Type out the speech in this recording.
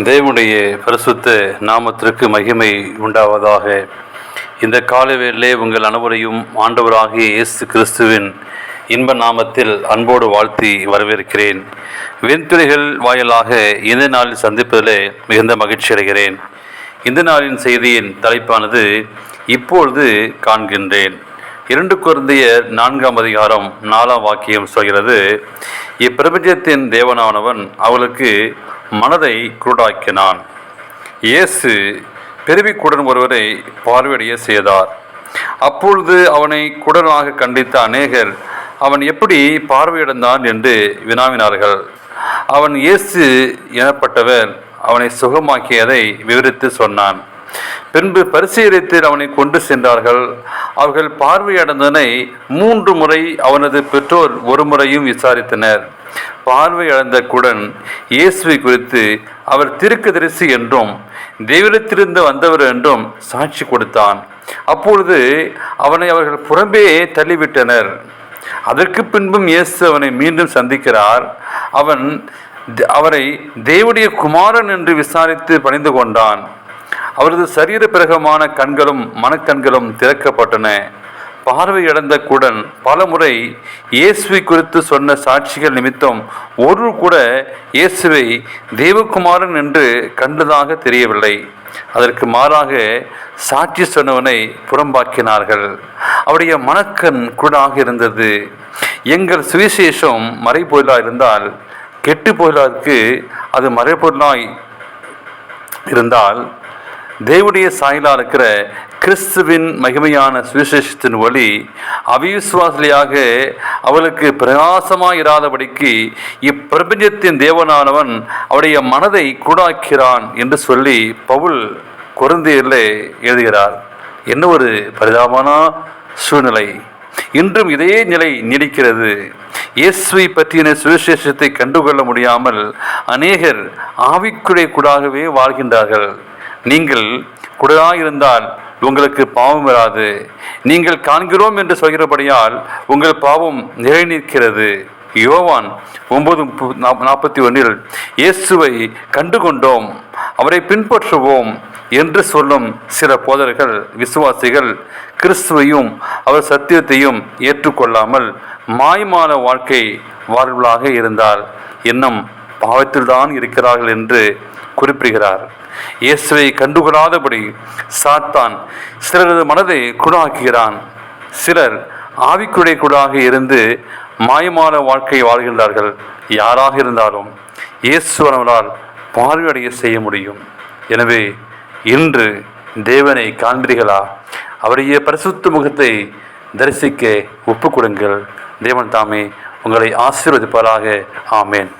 தேவனுடைய பரிசுத்த நாமத்திற்கு மகிமை உண்டாவதாக. இந்த காலவேளையிலே உங்கள் அனைவரையும் ஆண்டவராகிய இயேசு கிறிஸ்துவின் இன்ப நாமத்தில் அன்போடு வாழ்த்தி வரவேற்கிறேன். வெண்துறைகள் வாயிலாக இந்த நாளில் சந்திப்பதிலே மிகுந்த மகிழ்ச்சி அடைகிறேன். இந்த நாளின் செய்தியின் தலைப்பானது இப்பொழுது காண்கின்றேன். 2 கொரிந்தியர் 4:4 சொல்கிறது, இப்பிரபஞ்சத்தின் தேவனானவன் அவளுக்கு மனதை குருடாக்கினான். இயேசு பெருவிக்குடன் ஒருவரை பார்வையடைய செய்தார். அப்பொழுது அவனை குடனாக கண்டித்த அநேகர் அவன் எப்படி பார்வையடைந்தான் என்று வினாவினார்கள். அவன் இயேசு எனப்பட்டவர் அவனை சுகமாக்கியதை விவரித்து சொன்னான். பின்பு பரிசேயரிடத்தில் அவனை கொண்டு சென்றார்கள். அவர்கள் பார்வையடைந்தனை 3 முறை அவனது பெற்றோர் ஒரு முறையும் விசாரித்தனர். பார்வையடைந்த குடன் இயேசுவை குறித்து அவர் தீர்க்கதரிசி என்றும் தெய்வத்திலிருந்து வந்தவர் என்றும் சாட்சி கொடுத்தான். அப்பொழுது அவனை அவர்கள் புறம்பே தள்ளிவிட்டனர். அதற்கு பின்பும் இயேசு அவனை மீண்டும் சந்திக்கிறார். அவரை தேவனுடைய குமாரன் என்று விசாரித்து பணிந்து கொண்டான். அவரது சரீர பிரகமான கண்களும் மனக்கண்களும் திறக்கப்பட்டன. பார்வையடைந்த குடன் பல முறை இயேசுவை குறித்து சொன்ன சாட்சிகள் நிமித்தம் ஒரு கூட இயேசுவை தேவகுமாரன் என்று கண்டதாக தெரியவில்லை. அதற்கு மாறாக சாட்சி சொன்னவனை புறம்பாக்கினார்கள். அவருடைய மனக்கண் குருடாக இருந்தது. எங்கள் சுவிசேஷம் மறைபொருளாக இருந்தால், கெட்டு பொருளாருக்கு அது மறைபொருளாய் இருந்தால், தேவனுடைய சாயலாக இருக்கிற கிறிஸ்துவின் மகிமையான சுவிசேஷத்தின் வழி அவிசுவாசியாக அவளுக்கு பிரகாசமாக இராதபடிக்கு இப்பிரபஞ்சத்தின் தேவனானவன் அவருடைய மனதை குருடாக்கிறான் என்று சொல்லி பவுல் கொரிந்தியரிலே எழுதுகிறார். என்ன ஒரு பரிதாபமான சூழ்நிலை! இன்றும் இதே நிலை நீடிக்கிறது. இயேசுவை பற்றின சுவிசேஷத்தை கண்டுகொள்ள முடியாமல் அநேகர் ஆவிக்குறை கூடாகவே வாழ்கின்றார்கள். நீங்கள் குருடாயிருந்தால் உங்களுக்கு பாவம் வராது. நீங்கள் காண்கிறோம் என்று சொல்கிறபடியால் உங்கள் பாவம் நிலை நிற்கிறது. யோவான் 9:41 இயேசுவை கண்டுகொண்டோம், அவரை பின்பற்றுவோம் என்று சொல்லும் சில போதர்கள் விசுவாசிகள் கிறிஸ்துவையும் அவர் சத்தியத்தையும் ஏற்றுக்கொள்ளாமல் மாய்மான வாழ்க்கை வாழ்வர்களாக இருந்தால் இன்னும் பாவத்தில்தான் இருக்கிறார்கள் என்று குறிப்பிடுகிறார். இயேசுவை கண்டுகொள்ளாதபடி சாத்தான் சிலரது மனதை குருடாக்குகிறான். சிலர் ஆவிக்குடைய குருடாக இருந்து மாயமான வாழ்க்கை வாழ்கின்றார்கள். யாராக இருந்தாலும் இயேசுவனால் பார்வையடைய செய்ய முடியும். எனவே இன்று தேவனை காண்பீர்களா? அவருடைய பரிசுத்த முகத்தை தரிசிக்க ஒப்புக் கொடுங்கள். தேவன் தாமே உங்களை ஆசீர்வதிப்பாராக. ஆமேன்.